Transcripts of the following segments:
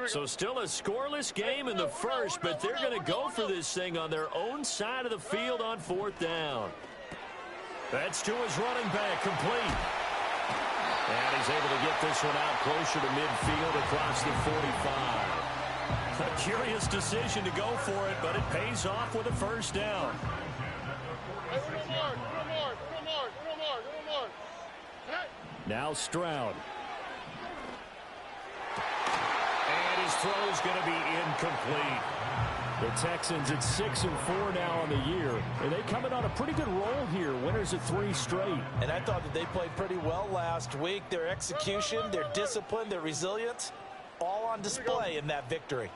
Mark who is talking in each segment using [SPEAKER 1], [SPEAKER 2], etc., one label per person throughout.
[SPEAKER 1] So still a scoreless game in the first, but they're going to go for this thing on their own side of the field on 4th down. That's to his running back, complete. And he's able to get this one out closer to midfield across the 45. A curious decision to go for it, but it pays off with a first down. Now Stroud. And his throw is going to be incomplete. The Texans at 6-4 now on the year. And they coming on a pretty good roll here. Winners of 3 straight.
[SPEAKER 2] And I thought that they played pretty well last week. Their execution, their discipline, their resilience, all on display in that victory.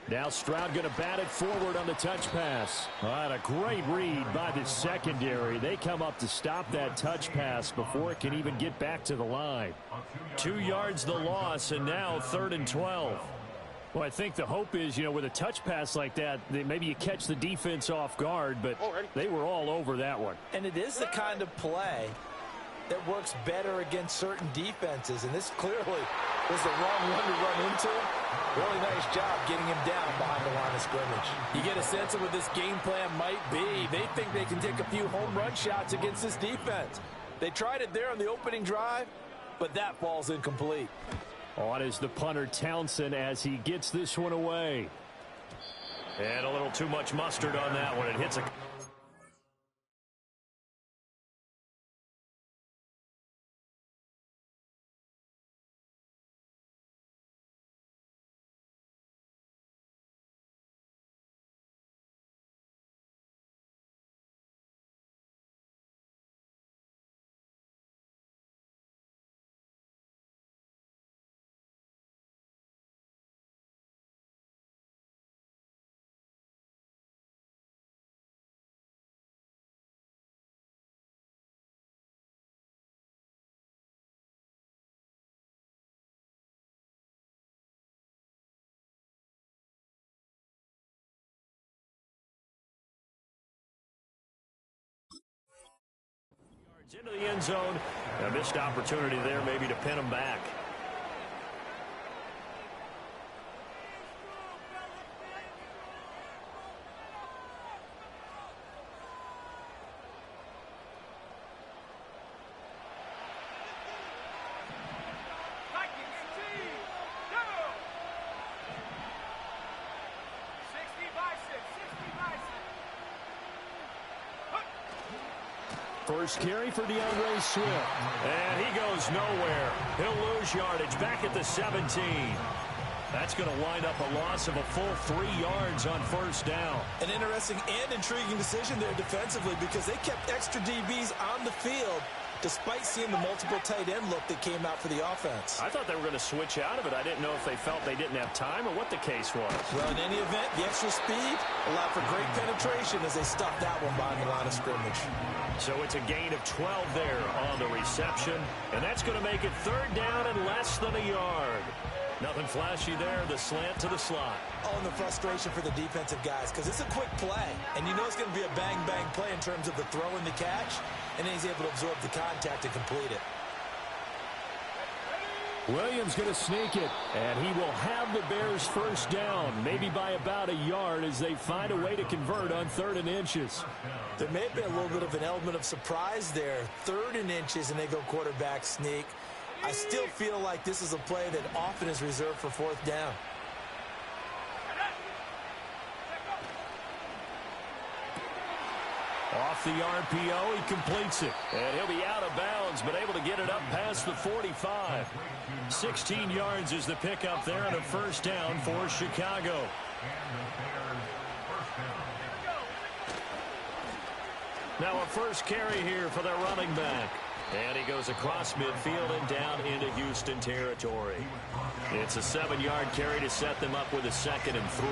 [SPEAKER 1] Now Stroud going to bat it forward on the touch pass. All right, a great read by the secondary. They come up to stop that touch pass before it can even get back to the line. 2 yards the loss, and now 3rd and 12. Well, I think the hope is, with a touch pass like that, maybe you catch the defense off guard, but they were all over that one.
[SPEAKER 2] And it is the kind of play that works better against certain defenses, and this clearly was the wrong one to run into. Really nice job getting him down behind the line of scrimmage. You get a sense of what this game plan might be. They think they can take a few home run shots against this defense. They tried it there on the opening drive, but that falls incomplete.
[SPEAKER 1] On is the punter Townsend as he gets this one away. And a little too much mustard on that one. It hits a... into the end zone. A missed opportunity there maybe to pin him back. First carry for DeAndre Swift. And he goes nowhere. He'll lose yardage back at the 17. That's going to wind up a loss of a full 3 yards on first down.
[SPEAKER 2] An interesting and intriguing decision there defensively because they kept extra DBs on the field despite seeing the multiple tight end look that came out for the offense.
[SPEAKER 1] I thought they were going to switch out of it. I didn't know if they felt they didn't have time or what the case was.
[SPEAKER 2] Well, in any event, the extra speed allowed for great penetration as they stuffed that one behind the line of scrimmage.
[SPEAKER 1] So it's a gain of 12 there on the reception, and that's going to make it 3rd down and less than a yard. Nothing flashy there, the slant to the slot.
[SPEAKER 2] Oh, and the frustration for the defensive guys because it's a quick play, and you know it's going to be a bang-bang play in terms of the throw and the catch, and then he's able to absorb the contact and complete it.
[SPEAKER 1] Williams going to sneak it, and he will have the Bears first down, maybe by about a yard as they find a way to convert on 3rd and inches.
[SPEAKER 2] There may be a little bit of an element of surprise there. 3rd and inches, and they go quarterback sneak. I still feel like this is a play that often is reserved for 4th down.
[SPEAKER 1] Off the RPO, he completes it. And he'll be out of bounds, but able to get it up past the 45. 16 yards is the pickup there on a first down for Chicago. Now a first carry here for their running back. And he goes across midfield and down into Houston territory. It's a 7-yard carry to set them up with a 2nd and 3.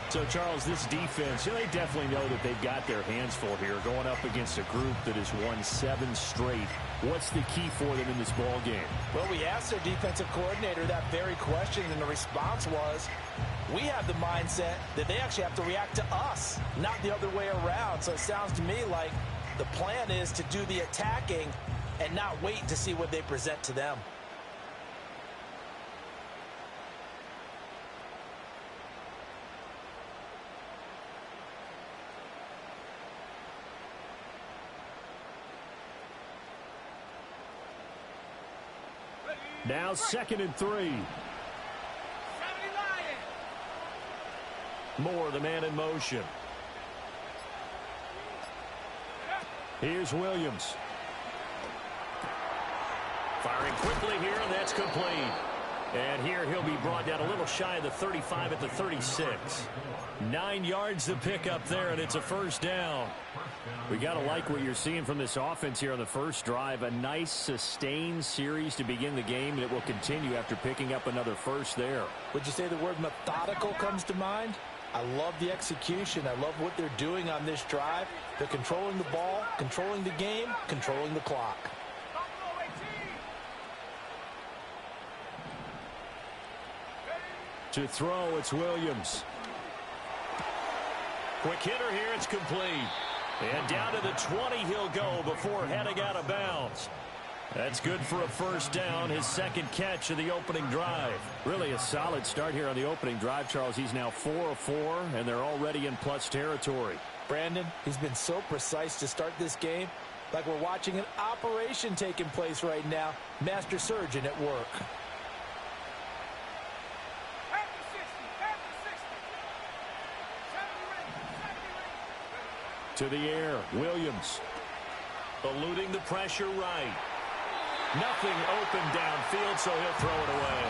[SPEAKER 1] So, Charles, this defense, they definitely know that they've got their hands full here going up against a group that has won 7 straight. What's the key for them in this ball game?
[SPEAKER 2] Well, we asked their defensive coordinator that very question, and the response was, we have the mindset that they actually have to react to us, not the other way around. So it sounds to me like the plan is to do the attacking and not wait to see what they present to them.
[SPEAKER 1] Now 2nd and 3. Moore, the man in motion. Here's Williams. Firing quickly here, and that's complete. And here he'll be brought down a little shy of the 35 at the 36. 9 yards to pick up there, and it's a first down. We got to like what you're seeing from this offense here on the first drive. A nice sustained series to begin the game, and it will continue after picking up another first there.
[SPEAKER 2] Would you say the word methodical comes to mind? I love the execution. I love what they're doing on this drive. They're controlling the ball, controlling the game, controlling the clock.
[SPEAKER 1] To throw, it's Williams. Quick hitter here, it's complete. And down to the 20 he'll go before heading out of bounds. That's good for a first down, his second catch of the opening drive. Really a solid start here on the opening drive, Charles. He's now 4 of 4, and they're already in plus territory.
[SPEAKER 2] Brandon, he's been so precise to start this game, like we're watching an operation taking place right now. Master surgeon at work.
[SPEAKER 1] To the air, Williams. Eluding the pressure right. Nothing open downfield, so he'll throw it away.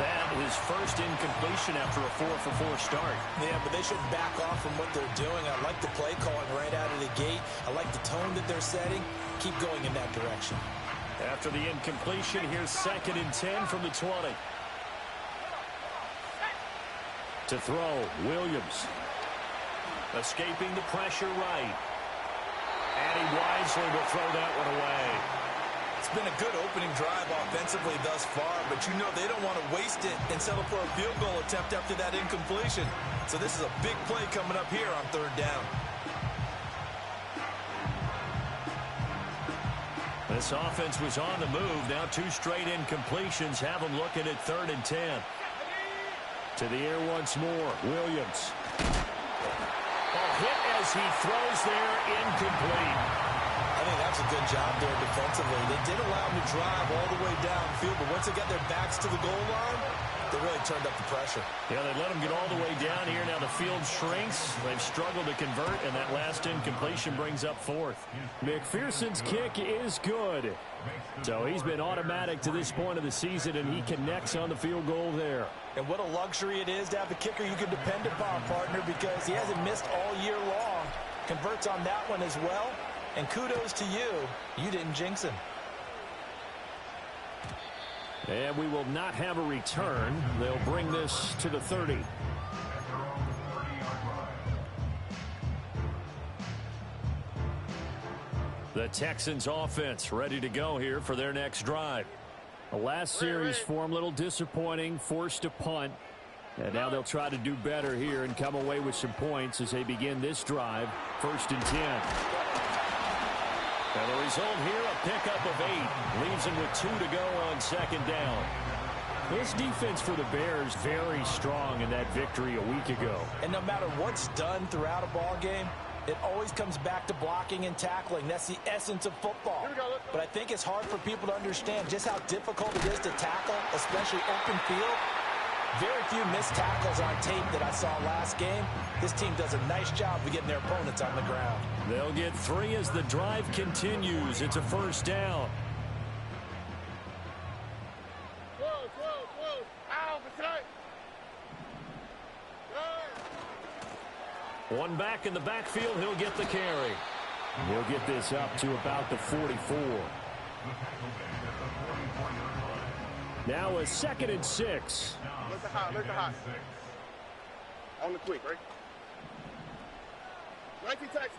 [SPEAKER 1] That is first incompletion after a 4-for-4 start.
[SPEAKER 2] Yeah, but they shouldn't back off from what they're doing. I like the play calling right out of the gate. I like the tone that they're setting. Keep going in that direction.
[SPEAKER 1] After the incompletion, here's 2nd and 10 from the 20. To throw, Williams. Escaping the pressure right. And he wisely will throw that one away.
[SPEAKER 2] It's been a good opening drive offensively thus far, but you know they don't want to waste it and settle for a field goal attempt after that incompletion. So this is a big play coming up here on 3rd down.
[SPEAKER 1] This offense was on the move. Now 2 straight incompletions have them looking at 3rd and 10. To the air once more, Williams. Hit as he throws there, incomplete.
[SPEAKER 2] I think that's a good job there defensively. They did allow him to drive all the way downfield, but once they got their backs to the goal line, they really turned up the pressure.
[SPEAKER 1] Yeah, they let him get all the way down here. Now the field shrinks. They've struggled to convert, and that last incompletion brings up 4th. McPherson's kick is good. So he's been automatic to this point of the season, and he connects on the field goal there.
[SPEAKER 2] And what a luxury it is to have a kicker you can depend upon, partner, because he hasn't missed all year long. Converts on that one as well. And kudos to you. You didn't jinx him.
[SPEAKER 1] And we will not have a return. They'll bring this to the 30. The Texans offense ready to go here for their next drive. The last series for them, a little disappointing, forced to punt. And now they'll try to do better here and come away with some points as they begin this drive. 1st and 10. And the result here, a pickup of 8. Leaves them with 2 to go on 2nd down. This defense for the Bears very strong in that victory a week ago.
[SPEAKER 2] And no matter what's done throughout a ball game, it always comes back to blocking and tackling. That's the essence of football. But I think it's hard for people to understand just how difficult it is to tackle, especially open field. Very few missed tackles on tape that I saw last game. This team does a nice job of getting their opponents on the ground.
[SPEAKER 1] They'll get 3 as the drive continues. It's a first down. One back in the backfield, he'll get the carry. He'll get this up to about the 44. Now a 2nd and 6.
[SPEAKER 3] Look at hot. On the quick, right? 19 Texas.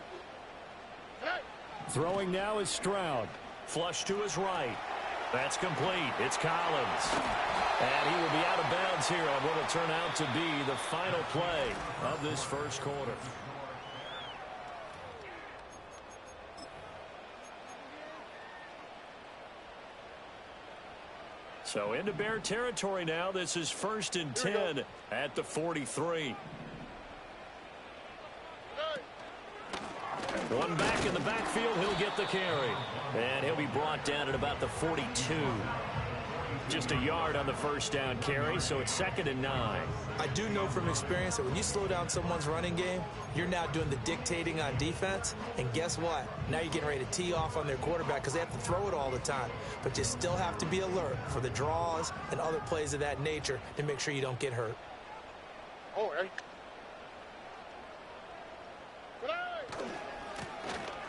[SPEAKER 3] Hey.
[SPEAKER 1] Throwing now is Stroud. Flush to his right. That's complete. It's Collins. And he will be out of bounds here on what will turn out to be the final play of this first quarter. So into Bear territory now. This is 1st and 10 at the 43. One back in the backfield, he'll get the carry. And he'll be brought down at about the 42. just a yard on the first down carry, so it's 2nd and 9.
[SPEAKER 2] I do know from experience that when you slow down someone's running game, you're now doing the dictating on defense. And guess what? Now you're getting ready to tee off on their quarterback because they have to throw it all the time. But you still have to be alert for the draws and other plays of that nature to make sure you don't get hurt.
[SPEAKER 3] Oh, hey.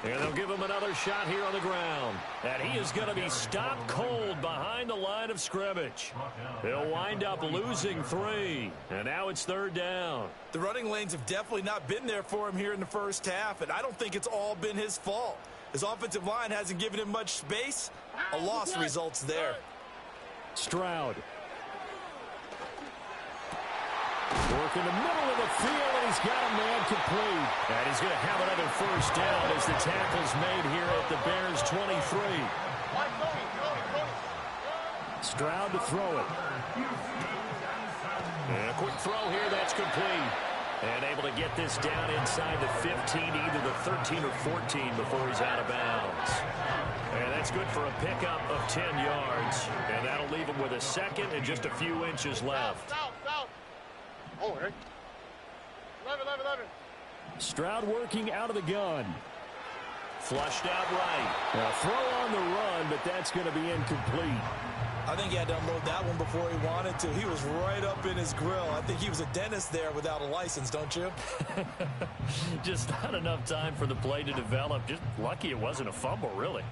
[SPEAKER 1] And they'll give him another shot here on the ground. And he is going to be stopped cold behind the line of scrimmage. He'll wind up losing 3. And now it's 3rd down.
[SPEAKER 2] The running lanes have definitely not been there for him here in the first half, and I don't think it's all been his fault. His offensive line hasn't given him much space. A loss results there.
[SPEAKER 1] Stroud. Working the middle of the field, and he's got a man complete. And he's going to have another first down as the tackle's made here at the Bears 23. Stroud to throw it. And a quick throw here, that's complete. And able to get this down inside the 15, either the 13 or 14 before he's out of bounds. And that's good for a pickup of 10 yards. And that'll leave him with a 2nd and just a few inches left.
[SPEAKER 3] Oh, hey. 11.
[SPEAKER 1] Stroud working out of the gun. Flushed out right. Now throw on the run, but that's going to be incomplete.
[SPEAKER 2] I think he had to unload that one before he wanted to. He was right up in his grill. I think he was a dentist there without a license, don't you?
[SPEAKER 1] Just not enough time for the play to develop. Just lucky it wasn't a fumble, really.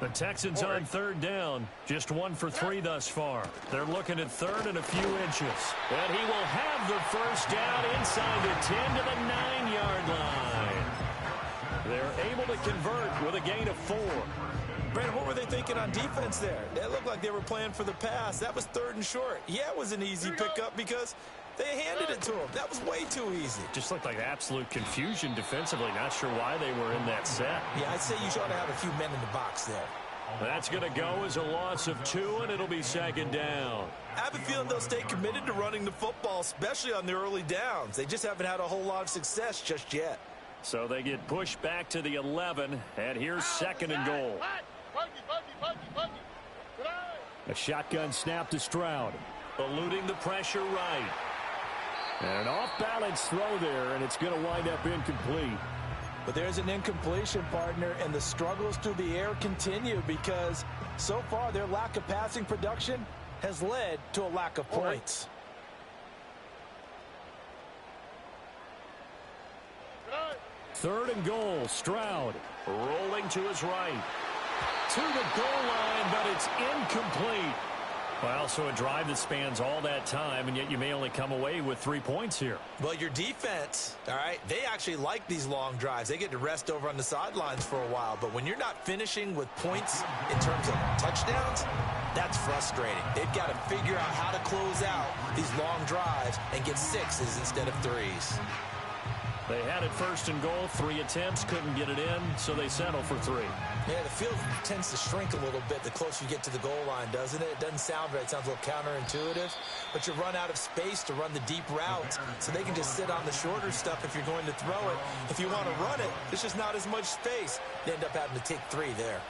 [SPEAKER 1] The Texans on 3rd down. Just 1 for 3 thus far. They're looking at 3rd and a few inches. And he will have the first down inside the 10 to the 9-yard line. They're able to convert with a gain of 4.
[SPEAKER 2] Brandon, what were they thinking on defense there? It looked like they were playing for the pass. That was 3rd and short. Yeah, it was an easy pickup because they handed it to him. That was way too easy.
[SPEAKER 1] Just looked like absolute confusion defensively. Not sure why they were in that set.
[SPEAKER 2] Yeah, I'd say you ought to have a few men in the box there.
[SPEAKER 1] That's going to go as a loss of 2, and it'll be 2nd down.
[SPEAKER 2] I have a feeling they'll stay committed to running the football, especially on the early downs. They just haven't had a whole lot of success just yet.
[SPEAKER 1] So they get pushed back to the 11, and here's 2nd and goal. A shotgun snap to Stroud. Eluding the pressure right. And an off-balance throw there, and it's going to wind up incomplete.
[SPEAKER 2] But there's an incompletion, partner, and the struggles through the air continue because so far their lack of passing production has led to a lack of points.
[SPEAKER 1] 3rd and goal. Stroud rolling to his right. To the goal line, but it's incomplete. Well, so a drive that spans all that time, and yet you may only come away with 3 points here.
[SPEAKER 2] Well, your defense, all right, they actually like these long drives. They get to rest over on the sidelines for a while. But when you're not finishing with points in terms of touchdowns, that's frustrating. They've got to figure out how to close out these long drives and get 6s instead of 3s.
[SPEAKER 1] They had it 1st and goal, 3 attempts, couldn't get it in, so they settle for 3.
[SPEAKER 2] Yeah, the field tends to shrink a little bit the closer you get to the goal line, doesn't it? It doesn't sound right. It sounds a little counterintuitive. But you run out of space to run the deep routes, so they can just sit on the shorter stuff if you're going to throw it. If you want to run it, there's just not as much space. You end up having to take 3 there.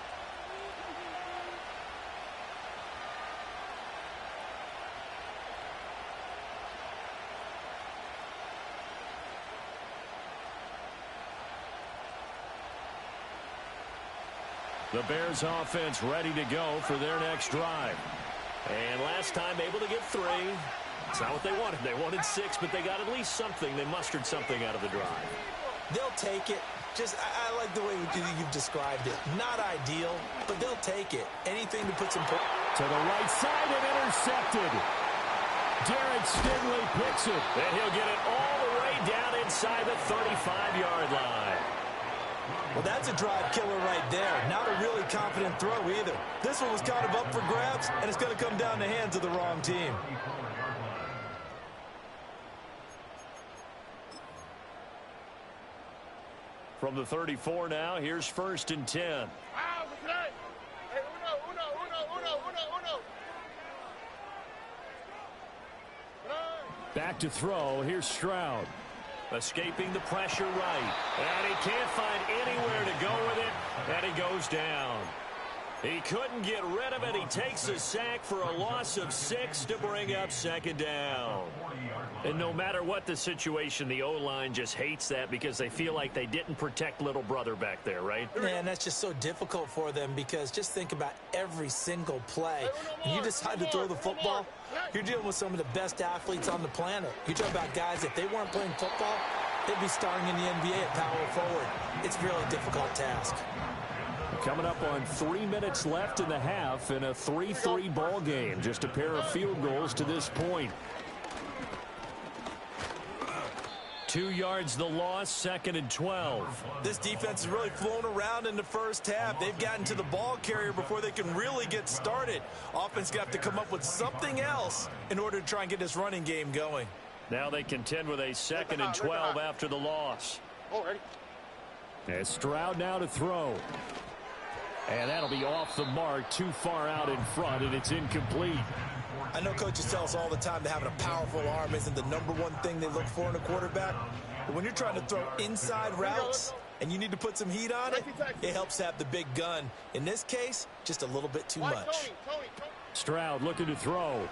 [SPEAKER 1] The Bears offense ready to go for their next drive. And last time able to get 3. It's not what they wanted. They wanted 6, but they got at least something. They mustered something out of the drive.
[SPEAKER 2] They'll take it. I like the way you've described it. Not ideal, but they'll take it. Anything to put some...
[SPEAKER 1] To the right side and intercepted. Derek Stingley picks it. And he'll get it all the way down inside the 35-yard line.
[SPEAKER 2] Well, that's a drive killer right there. Not a really confident throw either. This one was kind of up for grabs, and it's going to come down the hands of the wrong team.
[SPEAKER 1] From the 34 now, here's 1st and 10. Back to throw. Here's Stroud. Escaping the pressure right. And he can't find anywhere to go with it. And he goes down. He couldn't get rid of it. He takes a sack for a loss of 6 to bring up second down. And no matter what the situation, the O-line just hates that because they feel like they didn't protect little brother back there, right?
[SPEAKER 2] Man, that's just so difficult for them because just think about every single play. When you decide to throw the football, you're dealing with some of the best athletes on the planet. You talk about guys, if they weren't playing football, they'd be starring in the NBA at power forward. It's a really difficult task.
[SPEAKER 1] Coming up on 3 minutes left in the half in a 3-3 ball game. Just a pair of field goals to this point. 2 yards the loss, 2nd and 12.
[SPEAKER 2] This defense has really flown around in the first half. They've gotten to the ball carrier before they can really get started. Offense got to come up with something else in order to try and get this running game going.
[SPEAKER 1] Now they contend with a 2nd and 12 after the loss. And Stroud now to throw. And that'll be off the mark, too far out in front, and it's incomplete.
[SPEAKER 2] I know coaches tell us all the time that having a powerful arm isn't the #1 thing they look for in a quarterback. But when you're trying to throw inside routes and you need to put some heat on it, it helps have the big gun. In this case, just a little bit too much.
[SPEAKER 1] Stroud looking to throw.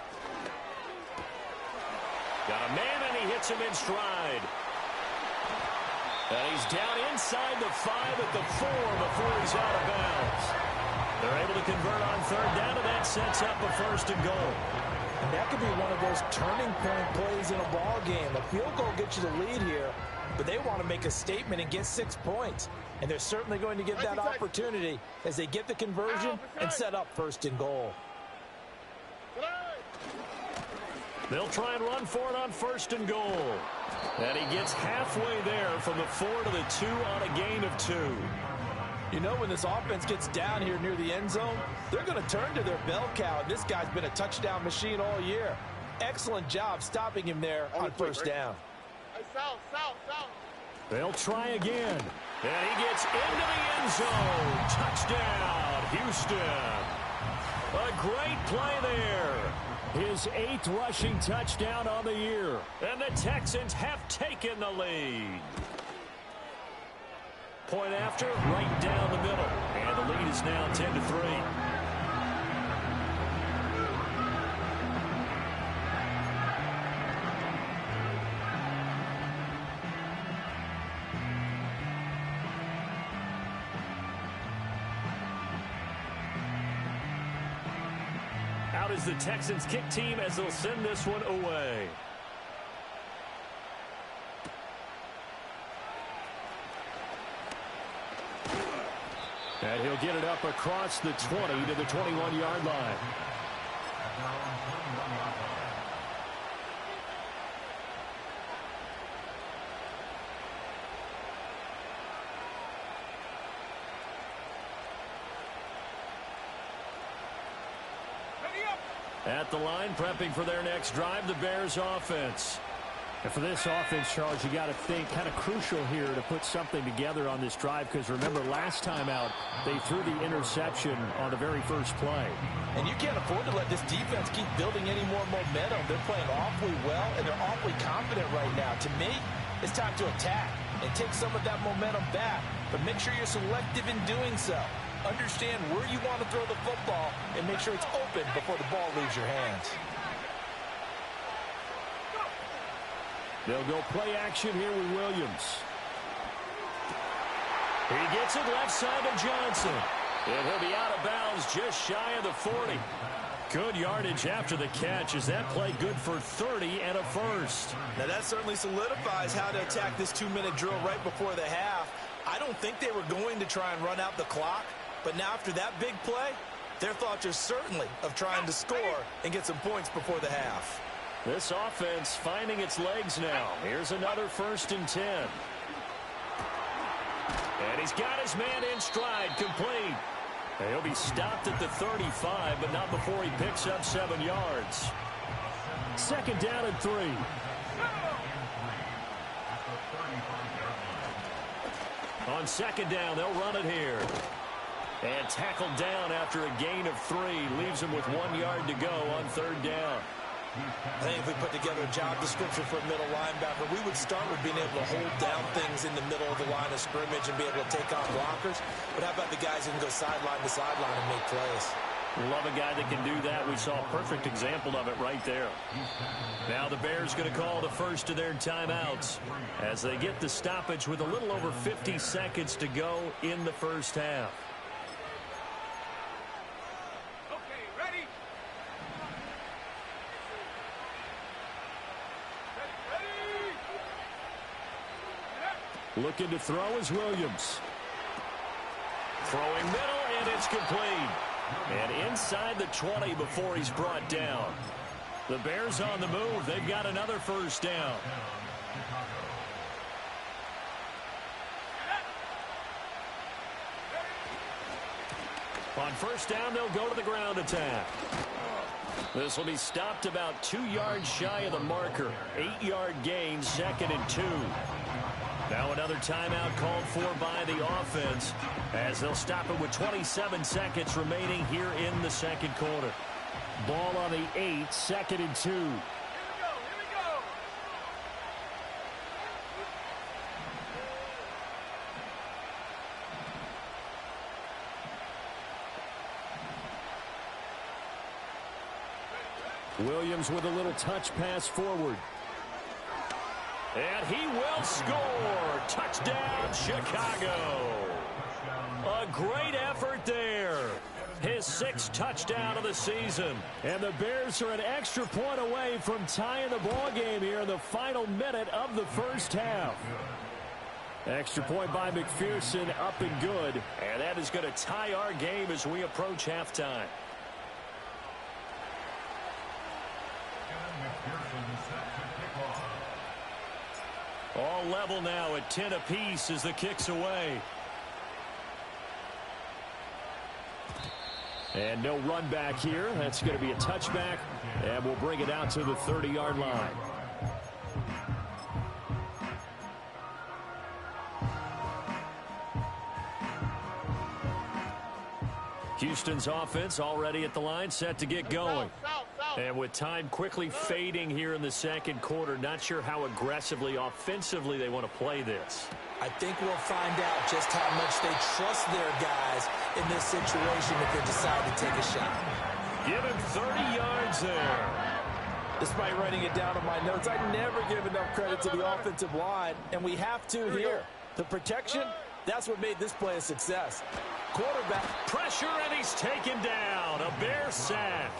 [SPEAKER 1] Got a man, and he hits him in stride. And he's down inside the 5 at the 4 before he's out of bounds. They're able to convert on 3rd down, and that sets up a 1st and goal.
[SPEAKER 2] And that could be one of those turning point plays in a ball game. A field goal gets you the lead here, but they want to make a statement and get 6 points. And they're certainly going to get that opportunity as they get the conversion and set up 1st and goal.
[SPEAKER 1] They'll try and run for it on 1st and goal. And he gets halfway there from the 4 to the 2 on a gain of 2.
[SPEAKER 2] You know, when this offense gets down here near the end zone, they're going to turn to their bell cow. And this guy's been a touchdown machine all year. Excellent job stopping him there on 1st down.
[SPEAKER 1] They'll try again. And he gets into the end zone. Touchdown, Houston. A great play there. His 8th rushing touchdown on the year. And the Texans have taken the lead. Point after, right down the middle. And the lead is now 10-3. Out is the Texans kick team as they'll send this one away. And he'll get it up across the 20 to the 21-yard line. At the line, prepping for their next drive, the Bears offense. And for this offense, Charles, you got to think kind of crucial here to put something together on this drive, because remember last time out they threw the interception on the very first play.
[SPEAKER 2] And you can't afford to let this defense keep building any more momentum. They're playing awfully well, and they're awfully confident right now. To me, it's time to attack and take some of that momentum back, but make sure you're selective in doing so. Understand where you want to throw the football and make sure it's open before the ball leaves your hands.
[SPEAKER 1] They'll go play action here with Williams. He gets it left side to Johnson. And he'll be out of bounds just shy of the 40. Good yardage after the catch. Is that play good for 30 and a first?
[SPEAKER 2] Now that certainly solidifies how to attack this 2-minute drill right before the half. I don't think they were going to try and run out the clock. But now after that big play, their thoughts are certainly of trying to score and get some points before the half.
[SPEAKER 1] This offense finding its legs now. Here's another 1st and 10. And he's got his man in stride, complete. And he'll be stopped at the 35, but not before he picks up 7 yards. 2nd down and 3. On 2nd down, they'll run it here. And tackled down after a gain of 3. Leaves him with 1 yard to go on 3rd down.
[SPEAKER 2] I think if we put together a job description for a middle linebacker, we would start with being able to hold down things in the middle of the line of scrimmage and be able to take on blockers. But how about the guys who can go sideline to sideline and make plays?
[SPEAKER 1] Love a guy that can do that. We saw a perfect example of it right there. Now the Bears going to call the first of their timeouts as they get the stoppage with a little over 50 seconds to go in the first half.
[SPEAKER 3] Okay, ready?
[SPEAKER 1] Looking to throw is Williams. Throwing middle, and it's complete. And inside the 20 before he's brought down. The Bears on the move. They've got another first down. On first down, they'll go to the ground attack. This will be stopped about 2 yards shy of the marker. 8-yard gain, 2nd and 2. Now another timeout called for by the offense as they'll stop it with 27 seconds remaining here in the second quarter. Ball on the 8, 2nd and 2.
[SPEAKER 3] Here we go.
[SPEAKER 1] Williams with a little touch pass forward. And he will score. Touchdown, Chicago. A great effort there. His 6th touchdown of the season. And the Bears are an extra point away from tying the ball game here in the final minute of the first half. Extra point by McPherson, up and good. And that is going to tie our game as we approach halftime. All level now at 10 apiece as the kick's away. And no run back here. That's going to be a touchback. And we'll bring it out to the 30-yard line. Houston's offense already at the line, set to get going. And with time quickly fading here in the second quarter, not sure how aggressively, offensively they want to play this.
[SPEAKER 2] I think we'll find out just how much they trust their guys in this situation if they decide to take a shot.
[SPEAKER 1] Give him 30 yards there.
[SPEAKER 2] Despite writing it down on my notes, I never give enough credit to the offensive line, and we have to here. The protection, that's what made this play a success. Quarterback.
[SPEAKER 1] Pressure, and he's taken down. A Bear sack.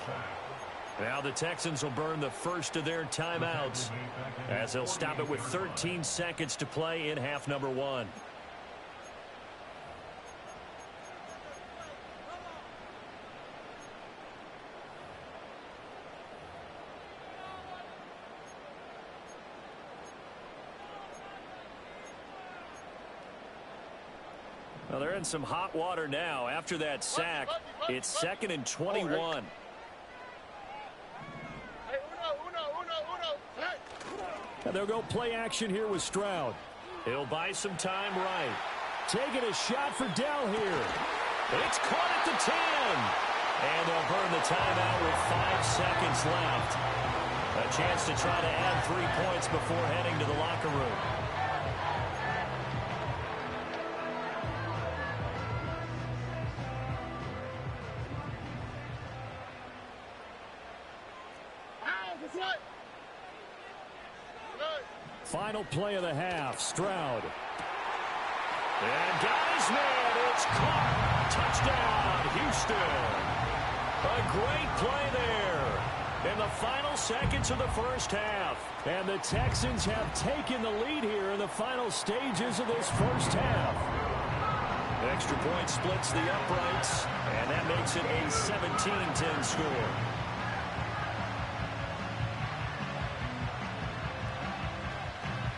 [SPEAKER 1] Now the Texans will burn the first of their timeouts as they'll stop it with 13 seconds to play in half number 1. Well, they're in some hot water now. After that sack, it's 2nd and 21. And they'll go play action here with Stroud. He'll buy some time right. Taking a shot for Dell here. It's caught at the 10. And they'll burn the timeout with 5 seconds left. A chance to try to add 3 points before heading to the locker room. Final play of the half, Stroud. And got his man, it's caught. Touchdown, Houston. A great play there in the final seconds of the first half. And the Texans have taken the lead here in the final stages of this first half. Extra point splits the uprights, and that makes it a 17-10 score.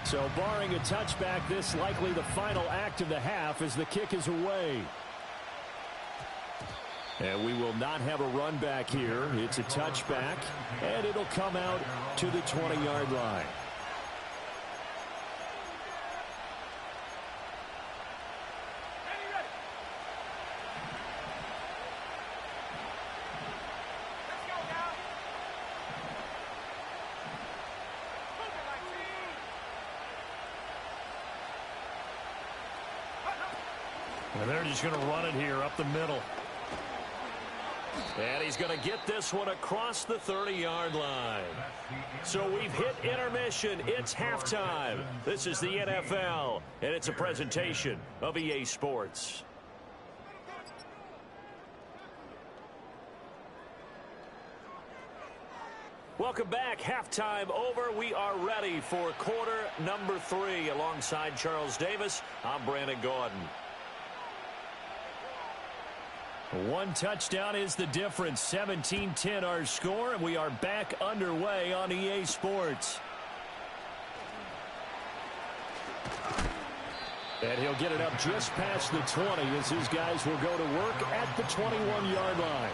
[SPEAKER 1] So barring a touchback, this likely the final act of the half as the kick is away. And we will not have a run back here. It's a touchback, and it'll come out to the 20-yard line. And they're just going to run it here up the middle. And he's going to get this one across the 30-yard line. So we've hit intermission. It's halftime. This is the NFL, and it's a presentation of EA Sports. Welcome back. Halftime over. We are ready for quarter number 3. Alongside Charles Davis, I'm Brandon Gaudin. One touchdown is the difference. 17-10 our score, and we are back underway on EA Sports. And he'll get it up just past the 20 as his guys will go to work at the 21-yard line.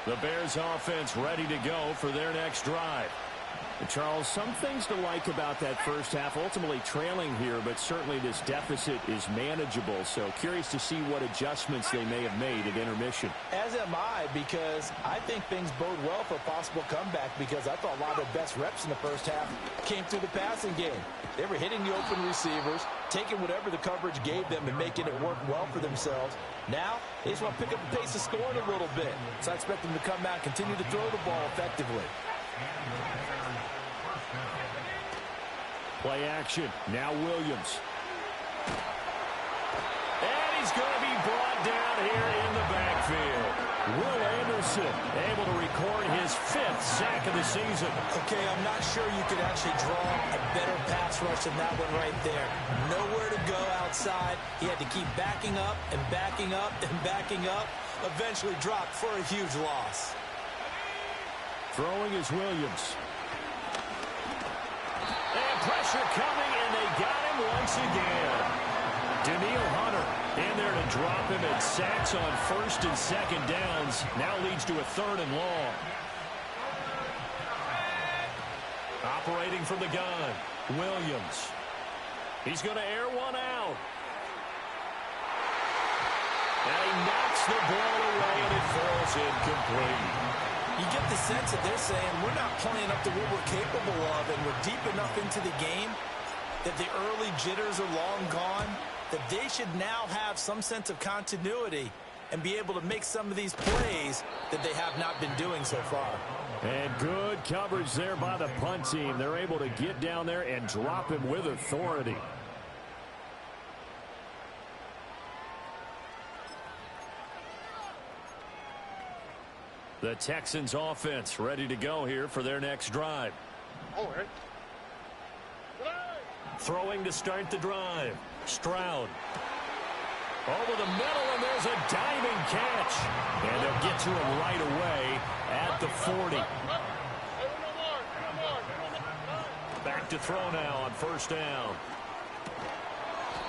[SPEAKER 1] The Bears offense ready to go for their next drive. Charles, some things to like about that first half. Ultimately trailing here, but certainly this deficit is manageable. So curious to see what adjustments they may have made at intermission.
[SPEAKER 2] As am I, because I think things bode well for a possible comeback, because I thought a lot of their best reps in the first half came through the passing game. They were hitting the open receivers, taking whatever the coverage gave them and making it work well for themselves. Now, they just want to pick up the pace of scoring a little bit. So I expect them to come out and continue to throw the ball effectively.
[SPEAKER 1] Play action. Now Williams. And he's going to be brought down here in the backfield. Will Anderson able to record his 5th sack of the season.
[SPEAKER 2] Okay, I'm not sure you could actually draw a better pass rush than that one right there. Nowhere to go outside. He had to keep backing up and backing up and backing up. Eventually dropped for a huge loss.
[SPEAKER 1] Throwing is Williams. And pressure coming, and they got him once again. Danielle Hunter in there to drop him, and sacks on 1st and 2nd downs. Now leads to a 3rd and long. Operating from the gun, Williams. He's going to air one out. And he knocks the ball away, and it falls incomplete.
[SPEAKER 2] You get the sense that they're saying we're not playing up to what we're capable of, and we're deep enough into the game that the early jitters are long gone, that they should now have some sense of continuity and be able to make some of these plays that they have not been doing so far.
[SPEAKER 1] And good coverage there by the punt team. They're able to get down there and drop him with authority. The Texans offense ready to go here for their next drive. Throwing to start the drive. Stroud. Over the middle, and there's a diving catch. And they'll get to him right away at the 40. Back to throw now on 1st down.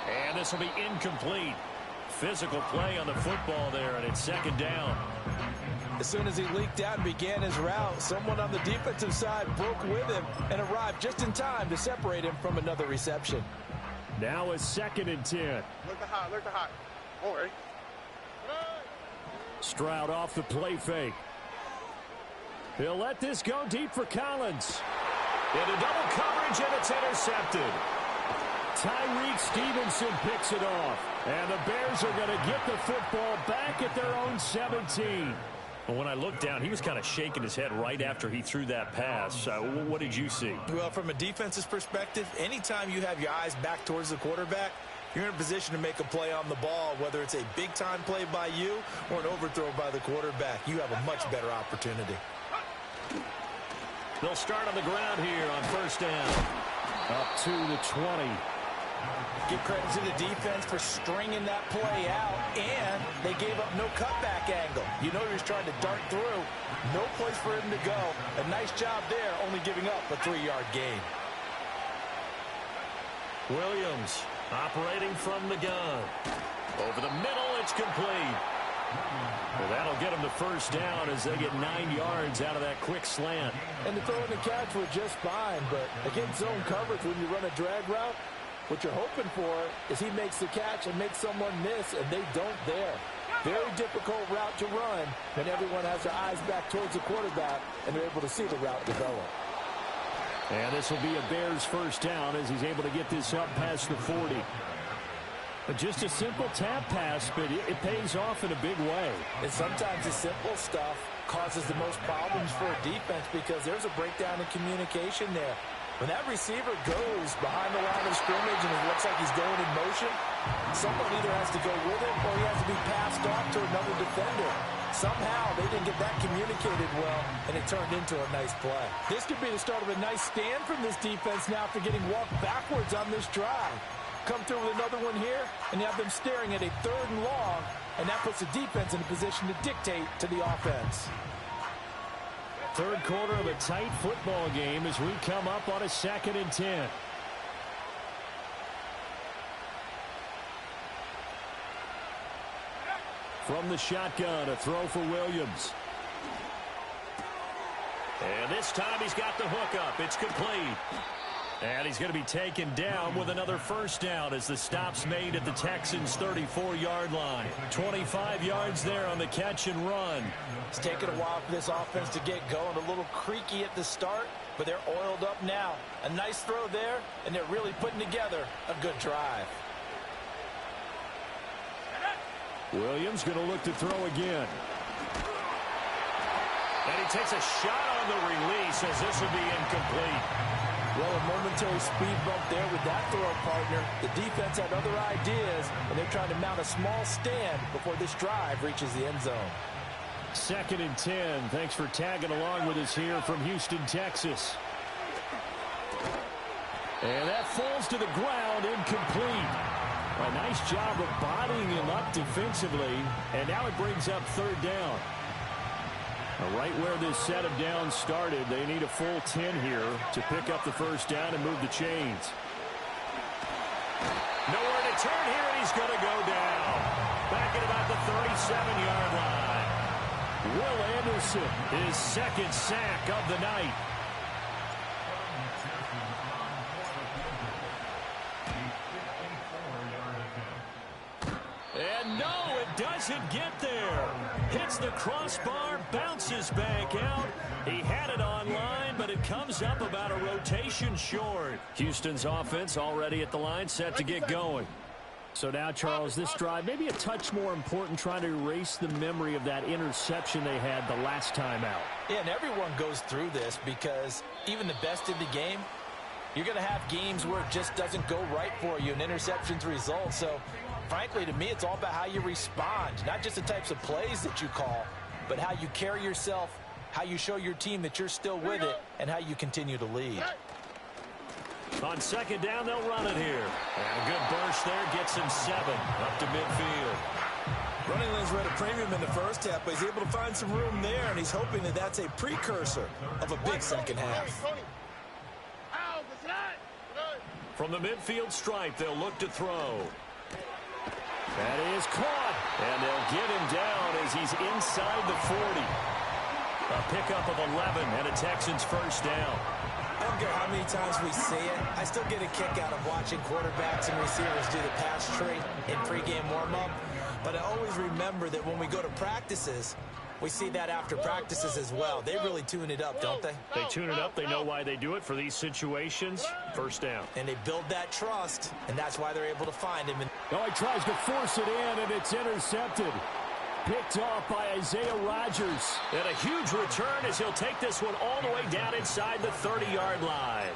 [SPEAKER 1] And this will be incomplete. Physical play on the football there, and it's 2nd down.
[SPEAKER 2] As soon as he leaked out and began his route, someone on the defensive side broke with him and arrived just in time to separate him from another reception.
[SPEAKER 1] Now a 2nd and 10.
[SPEAKER 3] Look the hot. Don't worry.
[SPEAKER 1] Stroud off the play fake. He'll let this go deep for Collins. Into double coverage, and it's intercepted. Tyreek Stevenson picks it off. And the Bears are going to get the football back at their own 17. Well, when I looked down, he was kind of shaking his head right after he threw that pass. What did you see?
[SPEAKER 2] Well, from a defense's perspective, anytime you have your eyes back towards the quarterback, you're in a position to make a play on the ball, whether it's a big-time play by you or an overthrow by the quarterback. You have a much better opportunity.
[SPEAKER 1] They'll start on the ground here on 1st down. Up to the 20.
[SPEAKER 2] Give credit to the defense for stringing that play out, and they gave up no cutback angle. You know he was trying to dart through. No place for him to go. A nice job there, only giving up a 3-yard gain.
[SPEAKER 1] Williams operating from the gun. Over the middle, it's complete. Well, that'll get them to 1st down as they get 9 yards out of that quick slant.
[SPEAKER 2] And the throw and the catch were just fine, but against zone coverage when you run a drag route, what you're hoping for is he makes the catch and makes someone miss, and they don't there. Very difficult route to run when everyone has their eyes back towards the quarterback and they're able to see the route develop.
[SPEAKER 1] And this will be a Bears first down as he's able to get this up past the 40. But just a simple tap pass, but it pays off in a big way.
[SPEAKER 2] And sometimes the simple stuff causes the most problems for a defense because there's a breakdown in communication there. When that receiver goes behind the line of scrimmage and it looks like he's going in motion, someone either has to go with him or he has to be passed off to another defender. Somehow they didn't get that communicated well, and it turned into a nice play. This could be the start of a nice stand from this defense now after getting walked backwards on this drive. Come through with another one here, and you have them staring at a 3rd and long, and that puts the defense in a position to dictate to the offense.
[SPEAKER 1] Third quarter of a tight football game as we come up on a 2nd and 10. From the shotgun, a throw for Williams.
[SPEAKER 4] And this time he's got the hook up. It's complete. And he's going to be taken down with another first down as the stop's made at the Texans' 34-yard line. 25 yards there on the catch and run.
[SPEAKER 2] It's taken a while for this offense to get going. A little creaky at the start, but they're oiled up now. A nice throw there, and they're really putting together a good drive.
[SPEAKER 1] Williams going to look to throw again.
[SPEAKER 4] And he takes a shot on the release as this will be incomplete.
[SPEAKER 2] Well, a momentary speed bump there with that throw partner. The defense had other ideas, and they're trying to mount a small stand before this drive reaches the end zone.
[SPEAKER 1] 2nd and 10. Thanks for tagging along with us here from Houston, Texas. And that falls to the ground, incomplete. A nice job of bodying him up defensively, and now it brings up 3rd down. Right where this set of downs started, they need a full 10 here to pick up the first down and move the chains.
[SPEAKER 4] Nowhere to turn here, and he's going to go down. Back at about the 37-yard line.
[SPEAKER 1] Will Anderson, his 2nd sack of the night.
[SPEAKER 4] And no, it doesn't get there. Hits the crossbar, bounces back out. He had it on line, but it comes up about a rotation short.
[SPEAKER 1] Houston's offense already at the line, set to get going. So now, Charles, this drive maybe a touch more important, trying to erase the memory of that interception they had the last time out.
[SPEAKER 2] Yeah, and everyone goes through this because even the best in the game, you're going to have games where it just doesn't go right for you and interceptions result. So, frankly, to me, it's all about how you respond, not just the types of plays that you call, but how you carry yourself, how you show your team that you're still with it, and how you continue to lead.
[SPEAKER 4] On 2nd down, they'll run it here. And a good burst there gets him 7 up to midfield.
[SPEAKER 2] Running lanes were at a premium in the first half, but he's able to find some room there, and he's hoping that that's a precursor of a big second half.
[SPEAKER 4] From the midfield stripe, they'll look to throw.
[SPEAKER 1] That is caught, and they'll get him down as he's inside the 40.
[SPEAKER 4] A pickup of 11 and a Texans first down.
[SPEAKER 2] I don't care how many times we see it. I still get a kick out of watching quarterbacks and receivers do the pass tree in pregame warm-up. But I always remember that when we go to practices, we see that after practices as well. They really tune it up, don't they?
[SPEAKER 4] They tune it up. They know why they do it for these situations. First down.
[SPEAKER 2] And they build that trust, and that's why they're able to find him.
[SPEAKER 1] Oh, he tries to force it in, and it's intercepted. Picked off by Isaiah Rodgers.
[SPEAKER 4] And a huge return as he'll take this one all the way down inside the 30-yard line.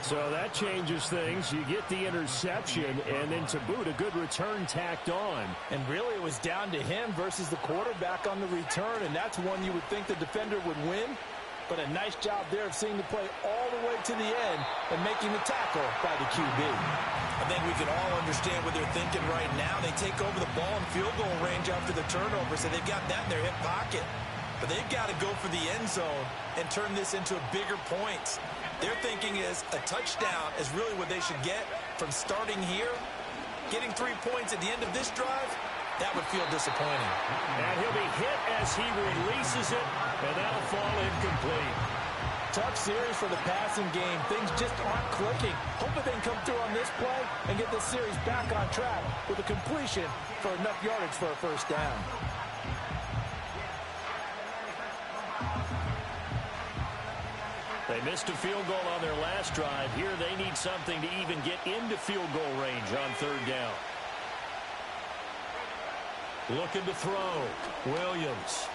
[SPEAKER 1] So that changes things. You get the interception, and then to boot, a good return tacked on.
[SPEAKER 2] And really, it was down to him versus the quarterback on the return, and that's one you would think the defender would win. But a nice job there of seeing the play all the way to the end and making the tackle by the QB. I think we can all understand what they're thinking right now. They take over the ball in field goal range after the turnover, so they've got that in their hip pocket. But they've got to go for the end zone and turn this into a bigger points. Their thinking is a touchdown is really what they should get from starting here. Getting 3 points at the end of this drive, that would feel disappointing.
[SPEAKER 4] And he'll be hit as he releases it, and that'll fall incomplete.
[SPEAKER 2] Tough series for the passing game. Things just aren't clicking. Hoping they can come through on this play and get this series back on track with a completion for enough yardage for a first down.
[SPEAKER 4] They missed a field goal on their last drive. Here they need something to even get into field goal range on third down. Looking to throw. Williams.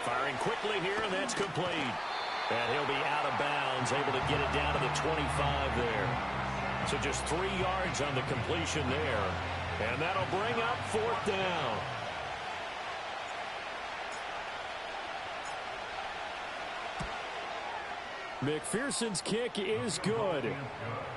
[SPEAKER 4] Firing quickly here, and that's complete. And he'll be out of bounds, able to get it down to the 25 there. So just 3 yards on the completion there. And that'll bring up fourth down.
[SPEAKER 1] McPherson's kick is good.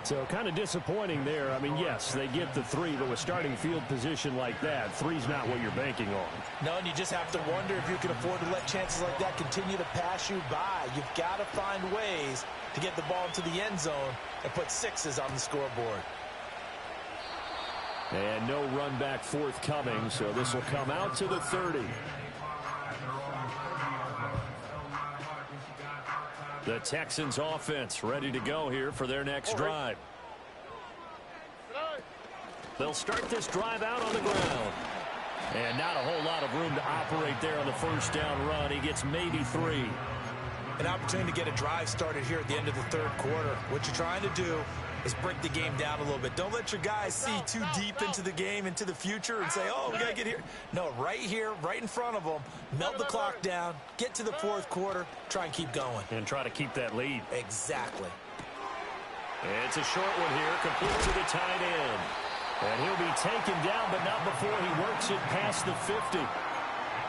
[SPEAKER 1] So kind of disappointing there. I mean, yes, they get the 3, but with starting field position like that, 3's not what you're banking on.
[SPEAKER 2] No, and you just have to wonder if you can afford to let chances like that continue to pass you by. You've got to find ways to get the ball into the end zone and put 6s on the scoreboard.
[SPEAKER 1] And no run back forthcoming, so this will come out to the 30.
[SPEAKER 4] The Texans offense ready to go here for their next drive. They'll start this drive out on the ground. And not a whole lot of room to operate there on the first down run. He gets maybe 3.
[SPEAKER 2] An opportunity to get a drive started here at the end of the third quarter. What you're trying to do is break the game down a little bit. Don't let your guys see too deep into the game, into the future, and say, oh, we got to get here. No, right here, right in front of them, melt the clock down, get to the fourth quarter, try and keep going.
[SPEAKER 4] And try to keep that lead.
[SPEAKER 2] Exactly.
[SPEAKER 4] It's a short one here, complete to the tight end. And he'll be taken down, but not before he works it past the 50.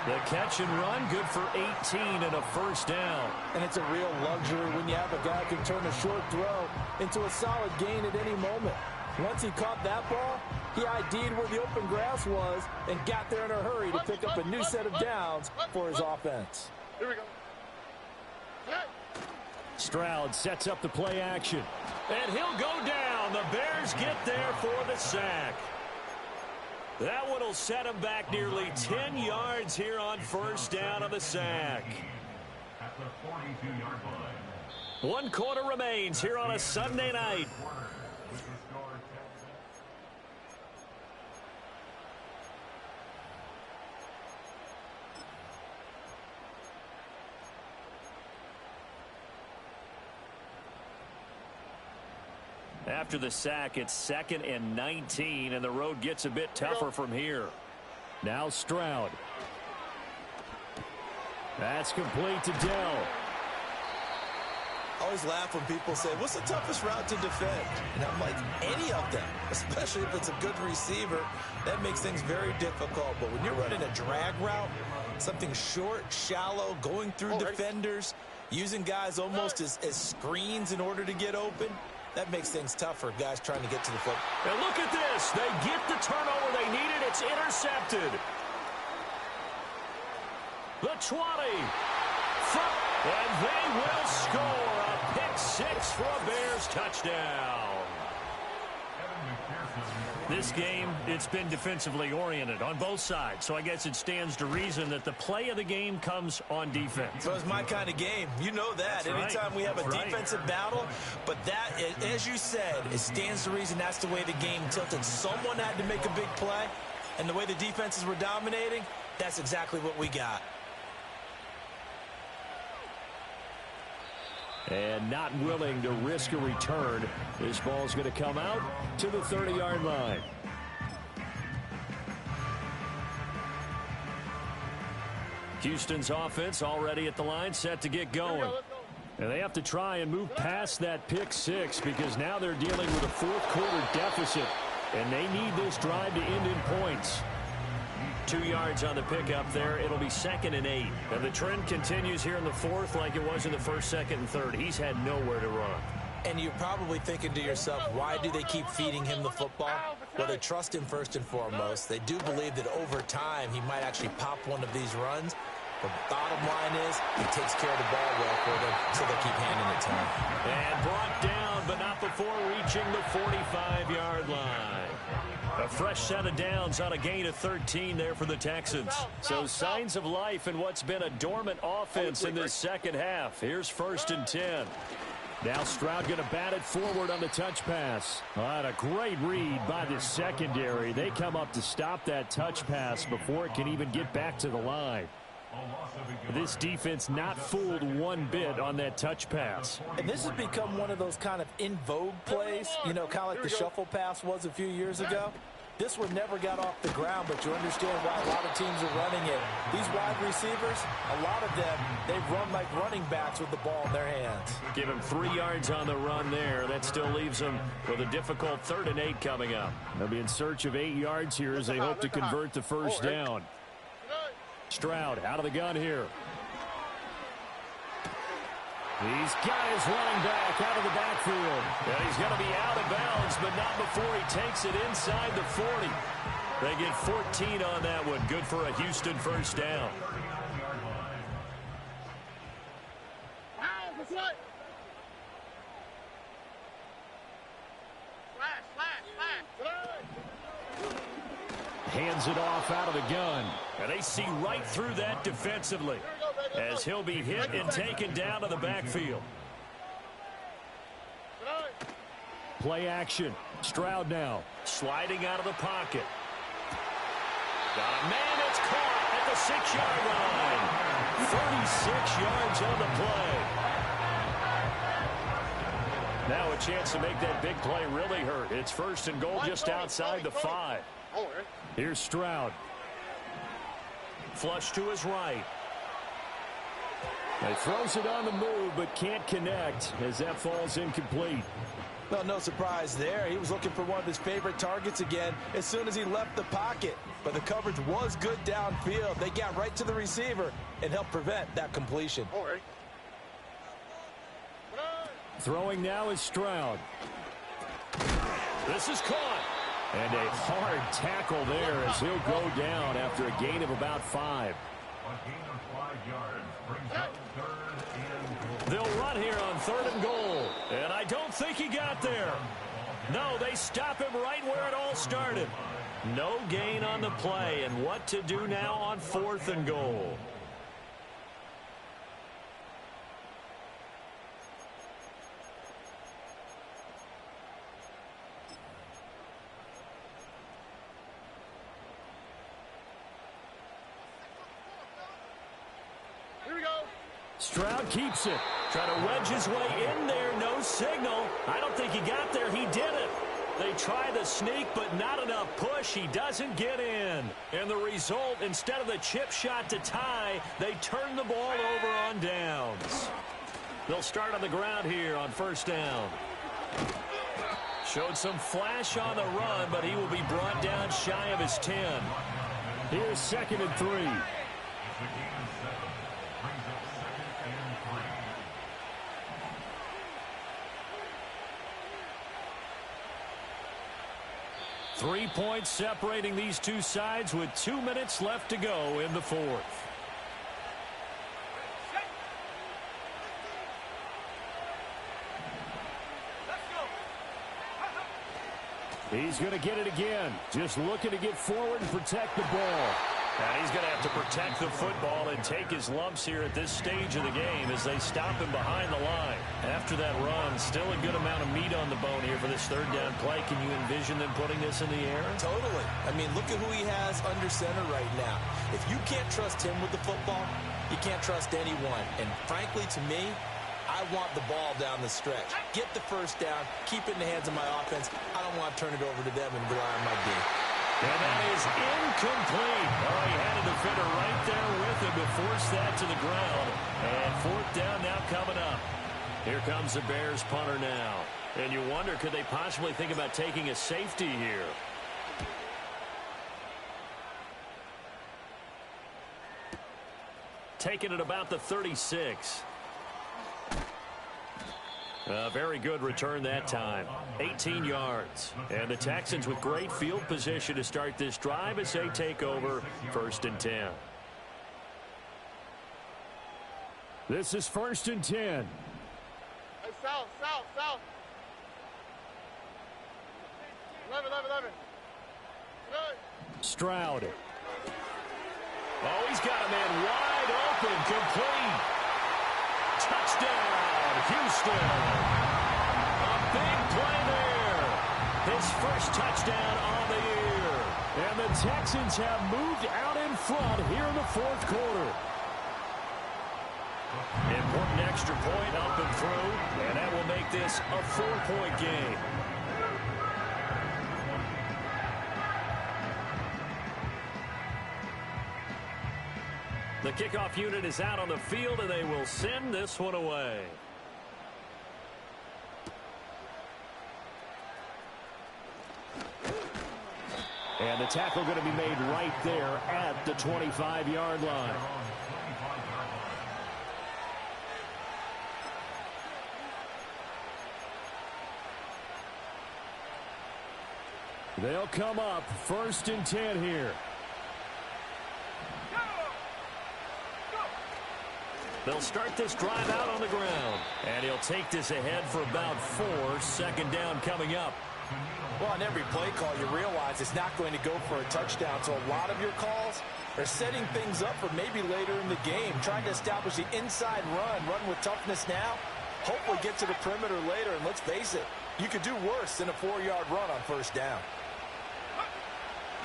[SPEAKER 4] The catch and run, good for 18 and a first down.
[SPEAKER 2] And it's a real luxury when you have a guy who can turn a short throw into a solid gain at any moment. Once he caught that ball, he ID'd where the open grass was and got there in a hurry to pick up a new set of downs for his offense.
[SPEAKER 3] Here we go.
[SPEAKER 1] Stroud sets up the play action.
[SPEAKER 4] And he'll go down. The Bears get there for the sack. That one will set him back nearly 10 yards here on first down of the sack.
[SPEAKER 5] At the 42-yard line.
[SPEAKER 4] 1 quarter remains here on a Sunday night. After the sack, it's 2nd and 19, and the road gets a bit tougher from here.
[SPEAKER 1] Now Stroud. That's complete to Dell.
[SPEAKER 2] I always laugh when people say, what's the toughest route to defend? And I'm like, any of them, especially if it's a good receiver. That makes things very difficult. But when you're running a drag route, something short, shallow, going through defenders, using guys almost as screens in order to get open, that makes things tough for guys trying to get to the foot.
[SPEAKER 4] And look at this. They get the turnover they needed. It's intercepted. The 20. And they will score a pick 6 for a Bears touchdown. This game, it's been defensively oriented on both sides, so I guess it stands to reason that the play of the game comes on defense.
[SPEAKER 2] So it's my kind of game. You know that.
[SPEAKER 4] That's
[SPEAKER 2] Anytime we have a
[SPEAKER 4] right.
[SPEAKER 2] defensive battle, but that, as you said, it stands to reason that's the way the game tilted. Someone had to make a big play, and the way the defenses were dominating, that's exactly what we got.
[SPEAKER 1] And not willing to risk a return. This ball's going to come out to the 30-yard line. Houston's offense already at the line, set to get going. And they have to try and move past that pick 6 because now they're dealing with a fourth quarter deficit. And they need this drive to end in points.
[SPEAKER 4] 2 yards on the pickup there. It'll be 2nd and 8. And the trend continues here in the fourth like it was in the first, second, and third. He's had nowhere to run.
[SPEAKER 2] And you're probably thinking to yourself, why do they keep feeding him the football? Well, they trust him first and foremost. They do believe that over time he might actually pop one of these runs. But bottom line is he takes care of the ball well for them, so they keep handing it to him.
[SPEAKER 4] And brought down, but not before reaching the 45-yard line. A fresh set of downs on a gain of 13 there for the Texans. So signs of life in what's been a dormant offense in this second half. Here's 1st and 10.
[SPEAKER 1] Now Stroud going to bat it forward on the touch pass. A great read by the secondary. They come up to stop that touch pass before it can even get back to the line. This defense not fooled one bit on that touch pass.
[SPEAKER 2] And this has become one of those kind of in vogue plays, you know, kind of like the shuffle pass was a few years ago. This one never got off the ground, but you understand why a lot of teams are running it. These wide receivers, a lot of them, they run like running backs with the ball in their hands.
[SPEAKER 4] Give him 3 yards on the run there. That still leaves them with a difficult 3rd and 8 coming up.
[SPEAKER 1] They'll be in search of 8 yards here as they hope to convert the first down. Stroud out of the gun here. He's got his running back out of the backfield.
[SPEAKER 4] And he's going to be out of bounds, but not before he takes it inside the 40. They get 14 on that one. Good for a Houston first down.
[SPEAKER 1] Hands it off out of the gun.
[SPEAKER 4] And they see right through that defensively as he'll be hit and taken down to the backfield.
[SPEAKER 1] Play action. Stroud now.
[SPEAKER 4] Sliding out of the pocket. Got a man that's caught at the 6-yard line. 36 yards on the play. Now a chance to make that big play really hurt. It's 1st and goal just outside the 5.
[SPEAKER 1] Here's Stroud.
[SPEAKER 4] Flush to his right.
[SPEAKER 1] He throws it on the move, but can't connect as that falls incomplete.
[SPEAKER 2] Well, no surprise there. He was looking for one of his favorite targets again as soon as he left the pocket. But the coverage was good downfield. They got right to the receiver and helped prevent that completion.
[SPEAKER 1] Throwing now is Stroud.
[SPEAKER 4] This is caught.
[SPEAKER 1] And a hard tackle there as he'll go down after a gain of about 5.
[SPEAKER 4] They'll run here on 3rd and goal. And I don't think he got there. No, they stop him right where it all started. No gain on the play. And what to do now on 4th and goal?
[SPEAKER 1] Stroud keeps it.
[SPEAKER 4] Trying to wedge his way in there. No signal. I don't think he got there. He did it. They try the sneak, but not enough push. He doesn't get in. And the result, instead of the chip shot to tie, they turn the ball over on downs. They'll start on the ground here on 1st down. Showed some flash on the run, but he will be brought down shy of his 10.
[SPEAKER 1] Here's 2nd and 3. 3 points separating these two sides with 2 minutes left to go in the 4th. He's going to get it again. Just looking to get forward and protect the ball.
[SPEAKER 4] And he's going to have to protect the football and take his lumps here at this stage of the game as they stop him behind the line. After that run, still a good amount of meat on the bone here for this 3rd down play. Can you envision them putting this in the air?
[SPEAKER 2] Totally. I mean, look at who he has under center right now. If you can't trust him with the football, you can't trust anyone. And frankly, to me, I want the ball down the stretch. Get the 1st down, keep it in the hands of my offense. I don't want to turn it over to them and rely on my D.
[SPEAKER 4] And that is incomplete. Oh, he had a defender right there with him to force that to the ground. And 4th down now coming up. Here comes the Bears punter now. And you wonder, could they possibly think about taking a safety here? Taking it about the 36. A very good return that time. 18 yards. And the Texans with great field position to start this drive as they take over 1st and 10.
[SPEAKER 1] This is 1st and 10.
[SPEAKER 3] Hey, south. 11.
[SPEAKER 1] Stroud.
[SPEAKER 4] Oh, he's got a man wide open, complete. Touchdown, Houston. A big play there. His 1st touchdown on the year.
[SPEAKER 1] And the Texans have moved out in front here in the 4th quarter.
[SPEAKER 4] Important extra point up and through, and that will make this a 4-point game. The kickoff unit is out on the field, and they will send this one away.
[SPEAKER 1] And the tackle going to be made right there at the 25-yard line. They'll come up 1st and 10 here.
[SPEAKER 4] They'll start this drive out on the ground. And he'll take this ahead for about 4. 2nd down coming up.
[SPEAKER 2] Well, on every play call, you realize it's not going to go for a touchdown. So a lot of your calls are setting things up for maybe later in the game, trying to establish the inside run with toughness now, hopefully get to the perimeter later. And let's face it, you could do worse than a 4-yard run on 1st down.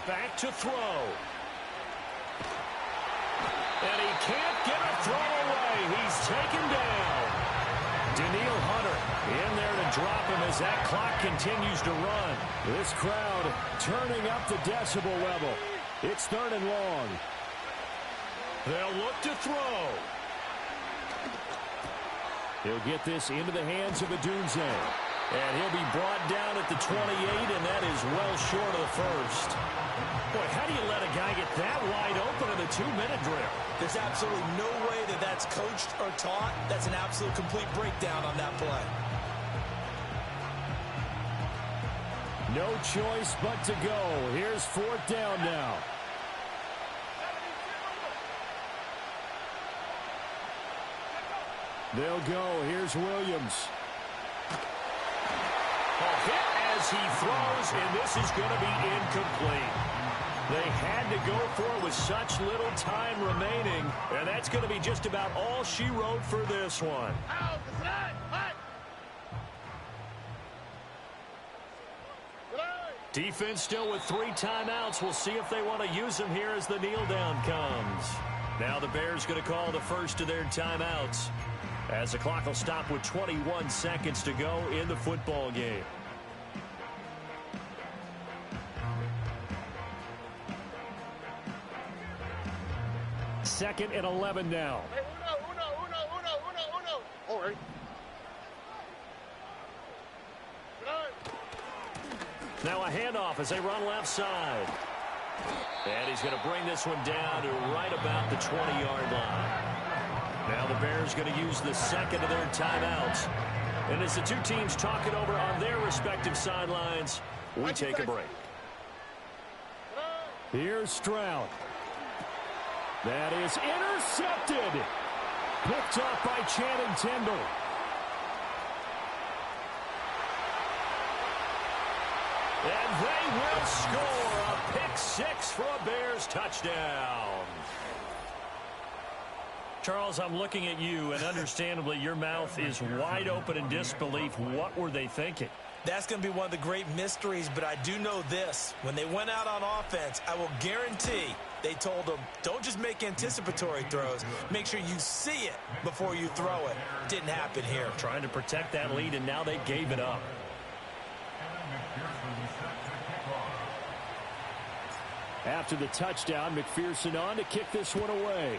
[SPEAKER 4] Back to throw. And he can't get a throw away. He's taken down. Danielle Hunter in there to drop him as that clock continues to run.
[SPEAKER 1] This crowd turning up the decibel level. It's 3rd and long.
[SPEAKER 4] They'll look to throw.
[SPEAKER 1] He'll get this into the hands of Odunze.
[SPEAKER 4] And he'll be brought down at the 28, and that is well short of the 1st. Boy, how do you let a guy get that wide open in a 2-minute drill?
[SPEAKER 2] There's absolutely no way that that's coached or taught. That's an absolute complete breakdown on that play.
[SPEAKER 1] No choice but to go. Here's 4th down now. They'll go. Here's Williams.
[SPEAKER 4] A hit as he throws, and this is going to be incomplete. They had to go for it with such little time remaining, and that's going to be just about all she wrote for this one. Defense still with 3 timeouts. We'll see if they want to use them here as the kneel down comes. Now the Bears going to call the first of their timeouts, as the clock will stop with 21 seconds to go in the football game.
[SPEAKER 1] Second and 11 now.
[SPEAKER 3] All right.
[SPEAKER 4] Now a handoff as they run left side. And he's going to bring this one down to right about the 20-yard line. Now the Bears going to use the second of their timeouts. And as the two teams talk it over on their respective sidelines, we take a break.
[SPEAKER 1] Here's Stroud. That is intercepted. Picked off by Channing Tindall.
[SPEAKER 4] And they will score a pick 6 for a Bears touchdown. Charles, I'm looking at you, and understandably your mouth is wide open in disbelief. What were they thinking?
[SPEAKER 2] That's going to be one of the great mysteries, but I do know this. When they went out on offense, I will guarantee they told them, don't just make anticipatory throws. Make sure you see it before you throw it. Didn't happen here.
[SPEAKER 4] Trying to protect that lead, and now they gave it up.
[SPEAKER 1] After the touchdown, McPherson on to kick this one away.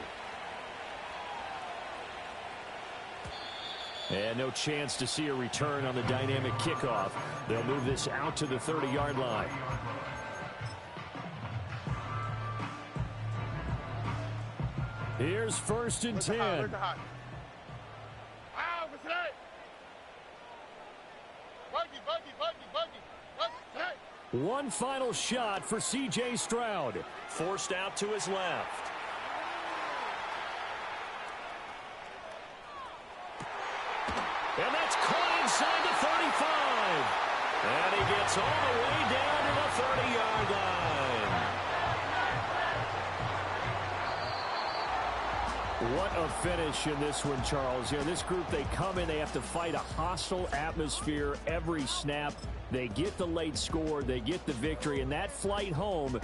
[SPEAKER 1] And no chance to see a return on the dynamic kickoff. They'll move this out to the 30-yard line. Here's 1st and 10. One final shot for C.J. Stroud.
[SPEAKER 4] Forced out to his left. And that's caught inside the 35. And he gets all the way down to the 30-yard line.
[SPEAKER 1] What a finish in this one, Charles. You know, this group, they come in, they have to fight a hostile atmosphere every snap. They get the late score, they get the victory, and that flight home